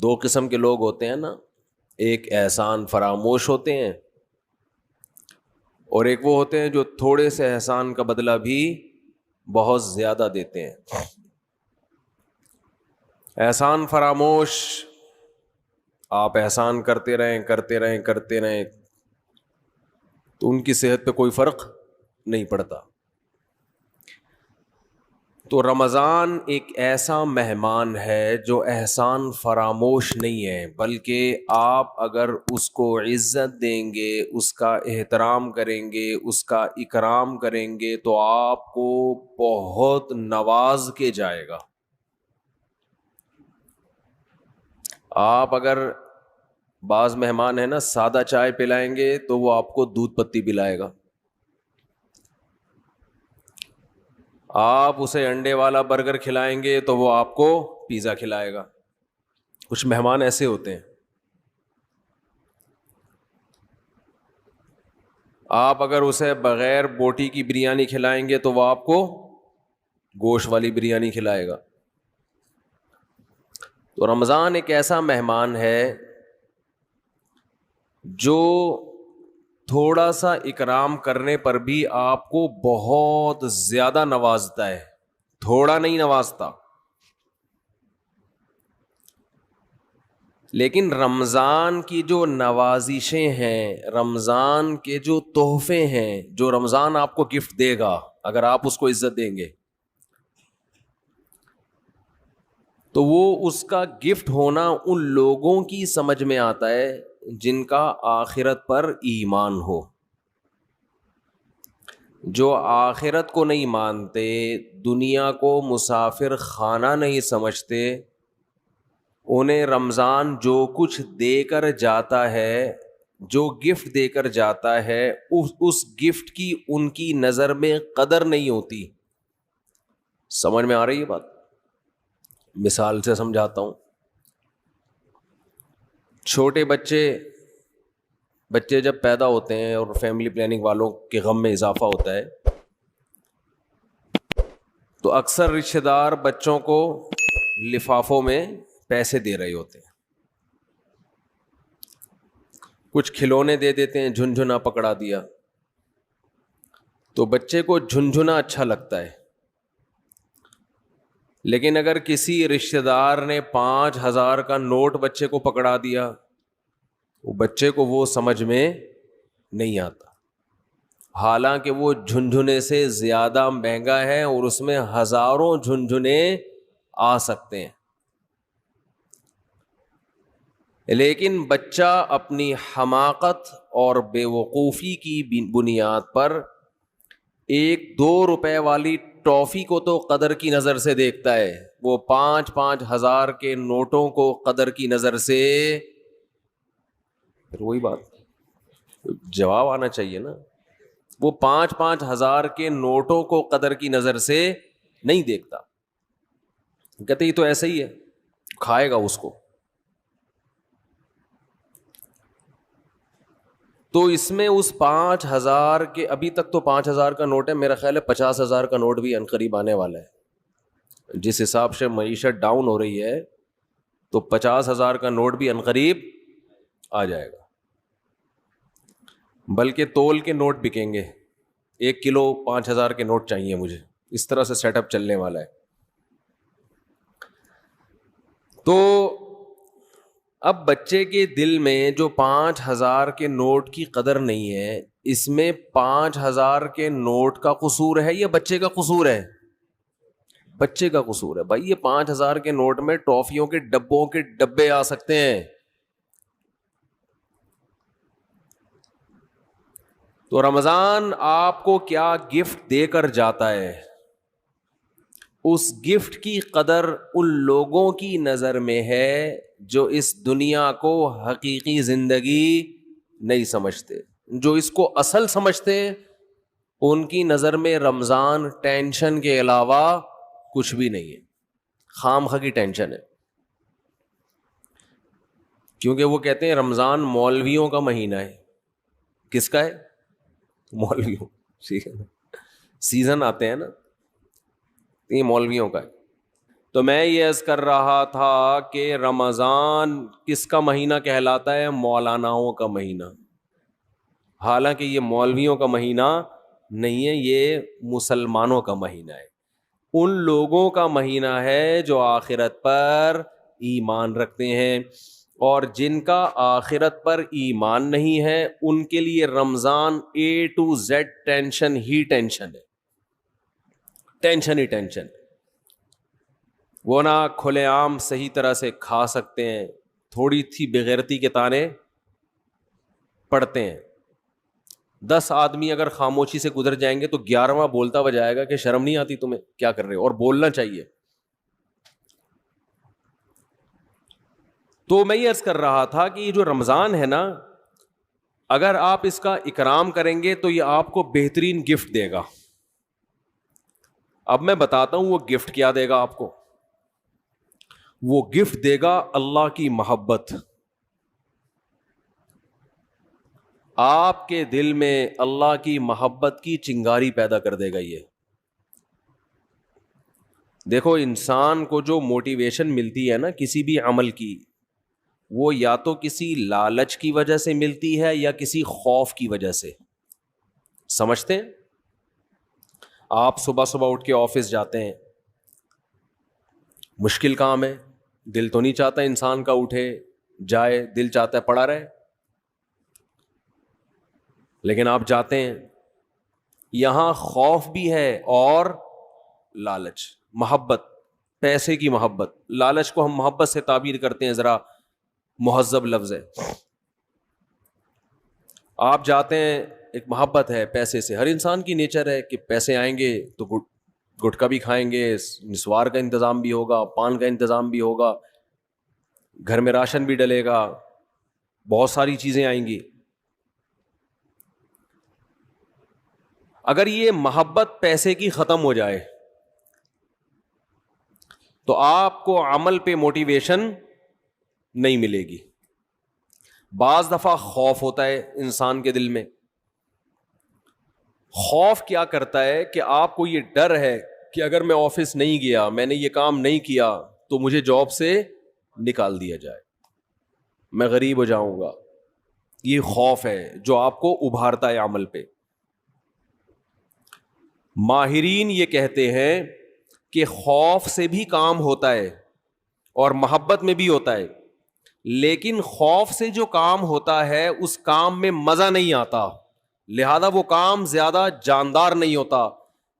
دو قسم کے لوگ ہوتے ہیں نا، ایک احسان فراموش ہوتے ہیں، اور ایک وہ ہوتے ہیں جو تھوڑے سے احسان کا بدلہ بھی بہت زیادہ دیتے ہیں۔ احسان فراموش، آپ احسان کرتے رہیں کرتے رہیں کرتے رہیں تو ان کی صحت پہ کوئی فرق نہیں پڑتا۔ تو رمضان ایک ایسا مہمان ہے جو احسان فراموش نہیں ہے، بلکہ آپ اگر اس کو عزت دیں گے، اس کا احترام کریں گے، اس کا اکرام کریں گے تو آپ کو بہت نواز کے جائے گا۔ آپ اگر بعض مہمان ہیں نا سادہ چائے پلائیں گے تو وہ آپ کو دودھ پتی پلائے گا، آپ اسے انڈے والا برگر کھلائیں گے تو وہ آپ کو پیزا کھلائے گا۔ کچھ مہمان ایسے ہوتے ہیں۔ آپ اگر اسے بغیر بوٹی کی بریانی کھلائیں گے تو وہ آپ کو گوشت والی بریانی کھلائے گا۔ تو رمضان ایک ایسا مہمان ہے جو تھوڑا سا اکرام کرنے پر بھی آپ کو بہت زیادہ نوازتا ہے، تھوڑا نہیں نوازتا۔ لیکن رمضان کی جو نوازشیں ہیں، رمضان کے جو تحفے ہیں، جو رمضان آپ کو گفٹ دے گا اگر آپ اس کو عزت دیں گے تو وہ اس کا گفٹ ہونا ان لوگوں کی سمجھ میں آتا ہے جن کا آخرت پر ایمان ہو۔ جو آخرت کو نہیں مانتے، دنیا کو مسافر خانہ نہیں سمجھتے، انہیں رمضان جو کچھ دے کر جاتا ہے، جو گفٹ دے کر جاتا ہے، اس گفٹ کی ان کی نظر میں قدر نہیں ہوتی۔ سمجھ میں آ رہی ہے بات؟ مثال سے سمجھاتا ہوں۔ چھوٹے بچے جب پیدا ہوتے ہیں اور فیملی پلاننگ والوں کے غم میں اضافہ ہوتا ہے تو اکثر رشتہ دار بچوں کو لفافوں میں پیسے دے رہے ہوتے ہیں، کچھ کھلونے دے دیتے ہیں، جھنجھنا پکڑا دیا تو بچے کو جھنجھنا اچھا لگتا ہے۔ لیکن اگر کسی رشتہ دار نے 5,000 کا نوٹ بچے کو پکڑا دیا، وہ بچے کو وہ سمجھ میں نہیں آتا، حالانکہ وہ جھنجھنے سے زیادہ مہنگا ہے اور اس میں ہزاروں جھنجھنے آ سکتے ہیں۔ لیکن بچہ اپنی حماقت اور بے وقوفی کی بنیاد پر 1-2 روپے والی ٹافی کو تو قدر کی نظر سے دیکھتا ہے، وہ 5,000 کے نوٹوں کو قدر کی نظر سے۔ پھر وہی بات، جواب آنا چاہیے نا، وہ 5,000 کے نوٹوں کو قدر کی نظر سے نہیں دیکھتا، کہتے یہ تو ایسا ہی ہے، کھائے گا اس کو۔ تو اس میں اس 5,000 کے، ابھی تک تو 5,000 کا نوٹ ہے، میرا خیال ہے 50,000 کا نوٹ بھی عنقریب آنے والا ہے۔ جس حساب سے معیشت ڈاؤن ہو رہی ہے تو 50,000 کا نوٹ بھی عنقریب آ جائے گا، بلکہ تول کے نوٹ بکیں گے، 1 کلو 5,000 کے نوٹ چاہیے مجھے، اس طرح سے سیٹ اپ چلنے والا ہے۔ تو اب بچے کے دل میں جو 5,000 کے نوٹ کی قدر نہیں ہے، اس میں 5,000 کے نوٹ کا قصور ہے یا بچے کا قصور ہے؟ بچے کا قصور ہے۔ بھائی یہ 5,000 کے نوٹ میں ٹافیوں کے ڈبوں کے ڈبے آ سکتے ہیں۔ تو رمضان آپ کو کیا گفٹ دے کر جاتا ہے، اس گفٹ کی قدر ان لوگوں کی نظر میں ہے جو اس دنیا کو حقیقی زندگی نہیں سمجھتے۔ جو اس کو اصل سمجھتے ان کی نظر میں رمضان ٹینشن کے علاوہ کچھ بھی نہیں ہے، خام خواہ کی ٹینشن ہے۔ کیونکہ وہ کہتے ہیں رمضان مولویوں کا مہینہ ہے۔ کس کا ہے؟ مولویوں، ٹھیک ہے نا، سیزن آتے ہیں نا، یہ مولویوں کا ہے۔ تو میں یہ عرض کر رہا تھا کہ رمضان کس کا مہینہ کہلاتا ہے؟ مولاناؤں کا مہینہ. حالانکہ یہ مولویوں کا مہینہ نہیں ہے، یہ مسلمانوں کا مہینہ ہے. ان لوگوں کا مہینہ ہے جو آخرت پر ایمان رکھتے ہیں، اور جن کا آخرت پر ایمان نہیں ہے ان کے لیے رمضان A to Z tension he tension ہے، ٹینشن ہی ٹینشن. وہ نہ کھلے عام صحیح طرح سے کھا سکتے ہیں، تھوڑی سی بغیرتی کے تانے پڑتے ہیں. 10 آدمی اگر خاموشی سے گزر جائیں گے تو 11واں بولتا ہوا جائے گا کہ شرم نہیں آتی تمہیں، کیا کر رہے ہو، اور بولنا چاہیے. تو میں یہ عرض کر رہا تھا کہ یہ جو رمضان ہے نا، اگر آپ اس کا اکرام کریں گے تو یہ آپ کو بہترین گفٹ دے گا. اب میں بتاتا ہوں وہ گفٹ کیا دے گا آپ کو. وہ گفٹ دے گا اللہ کی محبت. آپ کے دل میں اللہ کی محبت کی چنگاری پیدا کر دے گا. یہ دیکھو، انسان کو جو موٹیویشن ملتی ہے نا کسی بھی عمل کی، وہ یا تو کسی لالچ کی وجہ سے ملتی ہے یا کسی خوف کی وجہ سے. سمجھتے ہیں؟ آپ صبح صبح اٹھ کے آفس جاتے ہیں، مشکل کام ہے، دل تو نہیں چاہتا انسان کا اٹھے جائے، دل چاہتا ہے پڑا رہے، لیکن آپ جاتے ہیں. یہاں خوف بھی ہے اور لالچ، محبت، پیسے کی محبت. لالچ کو ہم محبت سے تعبیر کرتے ہیں، ذرا مہذب لفظ ہے. آپ جاتے ہیں، ایک محبت ہے پیسے سے، ہر انسان کی نیچر ہے کہ پیسے آئیں گے تو گٹکا بھی کھائیں گے، نسوار کا انتظام بھی ہوگا، پان کا انتظام بھی ہوگا، گھر میں راشن بھی ڈلے گا، بہت ساری چیزیں آئیں گی. اگر یہ محبت پیسے کی ختم ہو جائے تو آپ کو عمل پہ موٹیویشن نہیں ملے گی. بعض دفعہ خوف ہوتا ہے انسان کے دل میں. خوف کیا کرتا ہے کہ آپ کو یہ ڈر ہے کہ اگر میں آفس نہیں گیا، میں نے یہ کام نہیں کیا تو مجھے جاب سے نکال دیا جائے، میں غریب ہو جاؤں گا. یہ خوف ہے جو آپ کو ابھارتا ہے عمل پہ. ماہرین یہ کہتے ہیں کہ خوف سے بھی کام ہوتا ہے اور محبت میں بھی ہوتا ہے، لیکن خوف سے جو کام ہوتا ہے اس کام میں مزہ نہیں آتا، لہذا وہ کام زیادہ جاندار نہیں ہوتا.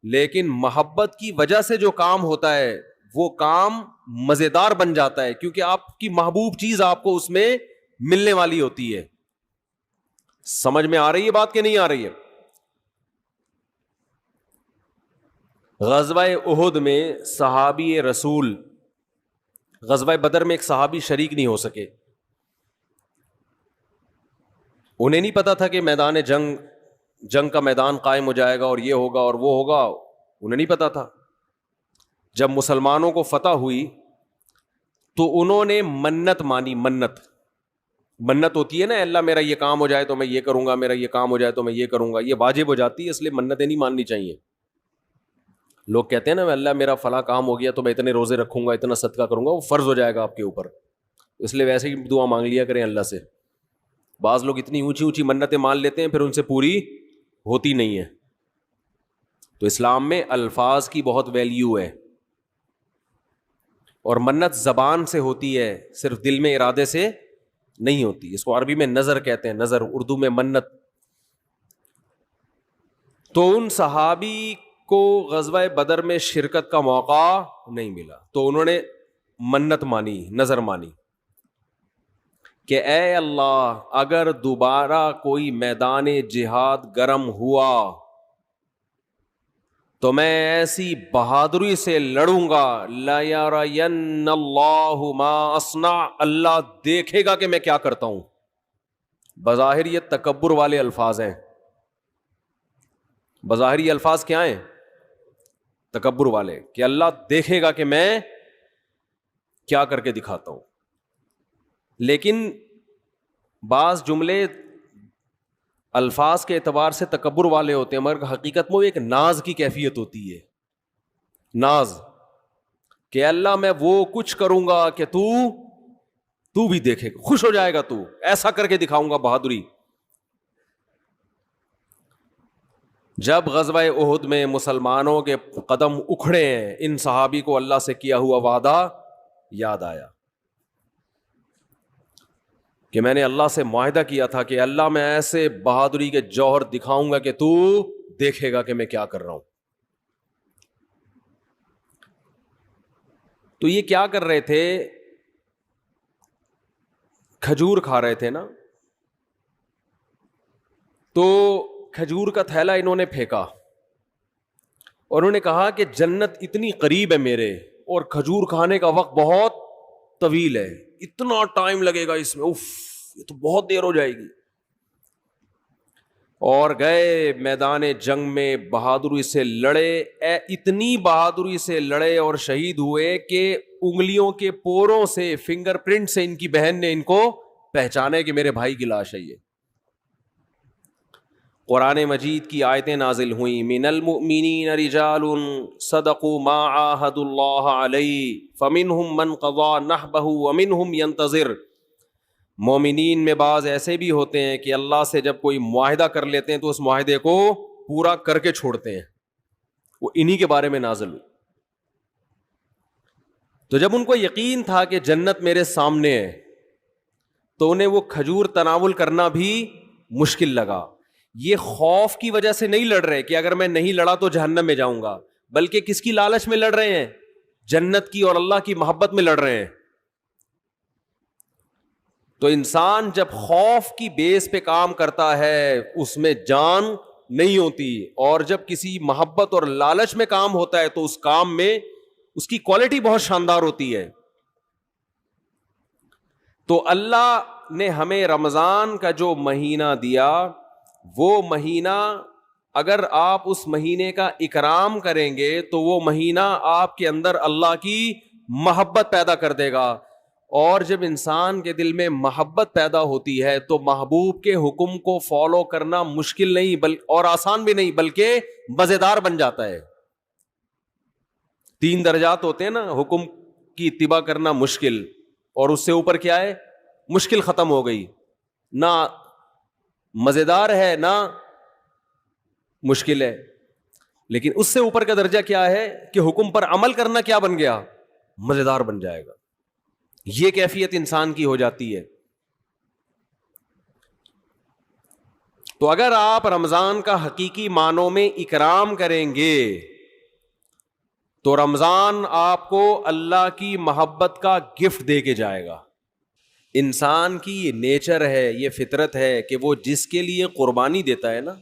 لیکن محبت کی وجہ سے جو کام ہوتا ہے وہ کام مزیدار بن جاتا ہے، کیونکہ آپ کی محبوب چیز آپ کو اس میں ملنے والی ہوتی ہے. سمجھ میں آ رہی ہے بات کہ نہیں آ رہی ہے؟ غزوہ احد میں صحابی رسول، غزوہ بدر میں ایک صحابی شریک نہیں ہو سکے. انہیں نہیں پتا تھا کہ میدان جنگ کا میدان قائم ہو جائے گا اور یہ ہوگا اور وہ ہوگا، انہیں نہیں پتا تھا. جب مسلمانوں کو فتح ہوئی تو انہوں نے منت مانی. منت ہوتی ہے نا، اللہ میرا یہ کام ہو جائے تو میں یہ کروں گا، میرا یہ کام ہو جائے تو میں یہ کروں گا. یہ واجب ہو جاتی ہے، اس لیے منتیں نہیں ماننی چاہیے. لوگ کہتے ہیں نا اللہ میرا فلاں کام ہو گیا تو میں اتنے روزے رکھوں گا، اتنا صدقہ کروں گا، وہ فرض ہو جائے گا آپ کے اوپر، اس لیے ویسے ہی دعا مانگ لیا کریں اللہ سے. بعض لوگ اتنی اونچی اونچی منتیں مان لیتے ہیں پھر ان سے پوری ہوتی نہیں ہے. تو اسلام میں الفاظ کی بہت ویلیو ہے، اور منت زبان سے ہوتی ہے، صرف دل میں ارادے سے نہیں ہوتی. اس کو عربی میں نظر کہتے ہیں، نظر، اردو میں منت. تو ان صحابی کو غزوہ بدر میں شرکت کا موقع نہیں ملا تو انہوں نے منت مانی، نظر مانی کہ اے اللہ اگر دوبارہ کوئی میدان جہاد گرم ہوا تو میں ایسی بہادری سے لڑوں گا، لَيَرَيَنَّ اللَّهُ مَا أَصْنَعُ، اللہ دیکھے گا کہ میں کیا کرتا ہوں. بظاہر یہ تکبر والے الفاظ ہیں. بظاہر یہ الفاظ کیا ہیں؟ تکبر والے، کہ اللہ دیکھے گا کہ میں کیا کر کے دکھاتا ہوں. لیکن بعض جملے الفاظ کے اعتبار سے تکبر والے ہوتے ہیں، مگر حقیقت میں وہ ایک ناز کی کیفیت ہوتی ہے. ناز کہ اللہ میں وہ کچھ کروں گا کہ تو بھی دیکھے گا، خوش ہو جائے گا، تو ایسا کر کے دکھاؤں گا بہادری. جب غزوہ احد میں مسلمانوں کے قدم اکھڑے ہیں، ان صحابی کو اللہ سے کیا ہوا وعدہ یاد آیا کہ میں نے اللہ سے معاہدہ کیا تھا کہ اللہ میں ایسے بہادری کے جوہر دکھاؤں گا کہ تو دیکھے گا کہ میں کیا کر رہا ہوں. تو یہ کیا کر رہے تھے؟ کھجور کھا رہے تھے نا، تو کھجور کا تھیلا انہوں نے پھینکا اور انہوں نے کہا کہ جنت اتنی قریب ہے میرے، اور کھجور کھانے کا وقت بہت طویل ہے، اتنا ٹائم لگے گا اس میں، اف یہ تو بہت دیر ہو جائے گی. اور گئے میدان جنگ میں، بہادری سے لڑے، اتنی بہادری سے لڑے اور شہید ہوئے کہ انگلیوں کے پوروں سے، فنگر پرنٹ سے ان کی بہن نے ان کو پہچانے کہ میرے بھائی کی لاش ہے یہ. قرآن مجید کی آیتیں نازل ہوئیں، من المؤمنین رجال صدقوا ما عاہدوا اللہ علیہ فمنہم من قضى نحبہ ومنہم ینتظر. مومنین میں بعض ایسے بھی ہوتے ہیں کہ اللہ سے جب کوئی معاہدہ کر لیتے ہیں تو اس معاہدے کو پورا کر کے چھوڑتے ہیں، وہ انہی کے بارے میں نازل ہوئی. تو جب ان کو یقین تھا کہ جنت میرے سامنے ہے تو انہیں وہ کھجور تناول کرنا بھی مشکل لگا. یہ خوف کی وجہ سے نہیں لڑ رہے کہ اگر میں نہیں لڑا تو جہنم میں جاؤں گا، بلکہ کس کی لالچ میں لڑ رہے ہیں؟ جنت کی اور اللہ کی محبت میں لڑ رہے ہیں. تو انسان جب خوف کی بیس پہ کام کرتا ہے اس میں جان نہیں ہوتی، اور جب کسی محبت اور لالچ میں کام ہوتا ہے تو اس کام میں اس کی کوالٹی بہت شاندار ہوتی ہے. تو اللہ نے ہمیں رمضان کا جو مہینہ دیا، وہ مہینہ اگر آپ اس مہینے کا اکرام کریں گے تو وہ مہینہ آپ کے اندر اللہ کی محبت پیدا کر دے گا. اور جب انسان کے دل میں محبت پیدا ہوتی ہے تو محبوب کے حکم کو فالو کرنا مشکل نہیں اور آسان بھی نہیں، بلکہ مزیدار بن جاتا ہے. 3 درجات ہوتے ہیں نا، حکم کی اتباع کرنا مشکل، اور اس سے اوپر کیا ہے؟ مشکل ختم ہو گئی، نہ مزیدار ہے نہ مشکل ہے. لیکن اس سے اوپر کا درجہ کیا ہے کہ حکم پر عمل کرنا کیا بن گیا؟ مزیدار بن جائے گا. یہ کیفیت انسان کی ہو جاتی ہے. تو اگر آپ رمضان کا حقیقی معنوں میں اکرام کریں گے تو رمضان آپ کو اللہ کی محبت کا گفٹ دے کے جائے گا. انسان کی یہ نیچر ہے، یہ فطرت ہے کہ وہ جس کے لیے قربانی دیتا ہے نا،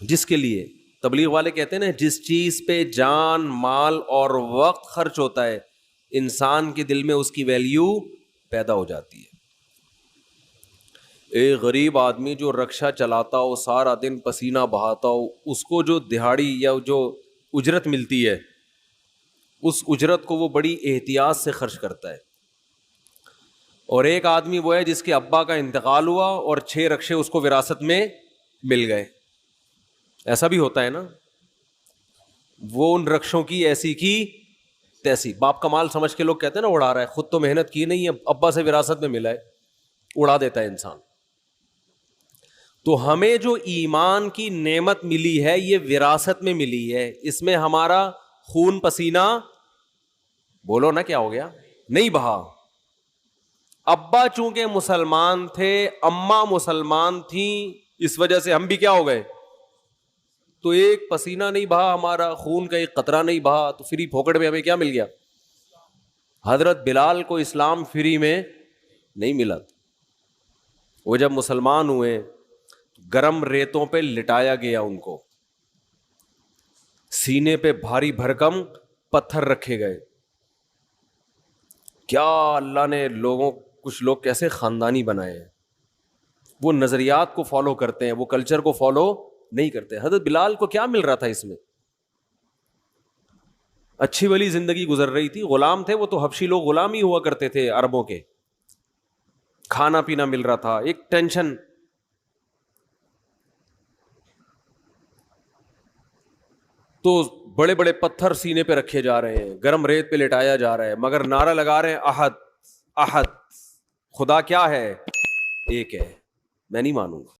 جس کے لیے، تبلیغ والے کہتے ہیں نا، جس چیز پہ جان، مال اور وقت خرچ ہوتا ہے انسان کے دل میں اس کی ویلیو پیدا ہو جاتی ہے. ایک غریب آدمی جو رکشہ چلاتا ہو، سارا دن پسینہ بہاتا ہو، اس کو جو دہاڑی یا جو اجرت ملتی ہے اس اجرت کو وہ بڑی احتیاط سے خرچ کرتا ہے. اور ایک آدمی وہ ہے جس کے ابا کا انتقال ہوا اور 6 رکشے اس کو وراثت میں مل گئے. ایسا بھی ہوتا ہے نا، وہ ان رکشوں کی ایسی کی تیسی، باپ کا مال سمجھ کے لوگ کہتے ہیں نا اڑا رہا ہے، خود تو محنت کی نہیں ہے، ابا سے وراثت میں ملا ہے، اڑا دیتا ہے انسان. تو ہمیں جو ایمان کی نعمت ملی ہے یہ وراثت میں ملی ہے، اس میں ہمارا خون پسینہ، بولو نا کیا ہو گیا، نہیں بہا. ابا چونکہ مسلمان تھے، اماں مسلمان تھیں، اس وجہ سے ہم بھی کیا ہو گئے. تو ایک پسینہ نہیں بہا ہمارا، خون کا ایک قطرہ نہیں بہا، تو فری پھوکٹ میں ہمیں کیا مل گیا؟ حضرت بلال کو اسلام فری میں نہیں ملا. وہ جب مسلمان ہوئے گرم ریتوں پہ لٹایا گیا، ان کو سینے پہ بھاری بھرکم پتھر رکھے گئے. کیا اللہ نے کچھ لوگ کیسے خاندانی بنائے ہیں، وہ نظریات کو فالو کرتے ہیں، وہ کلچر کو فالو نہیں کرتے. حضرت بلال کو کیا مل رہا تھا اس میں؟ اچھی والی زندگی گزر رہی تھی، غلام تھے وہ، تو حبشی لوگ غلام ہی ہوا کرتے تھے عربوں کے، کھانا پینا مل رہا تھا، ایک ٹینشن. تو بڑے بڑے پتھر سینے پہ رکھے جا رہے ہیں, گرم ریت پہ لٹایا جا رہا ہے, مگر نعرہ لگا رہے ہیں احد احد. خدا کیا ہے؟ ایک ہے. میں نہیں مانوں گا.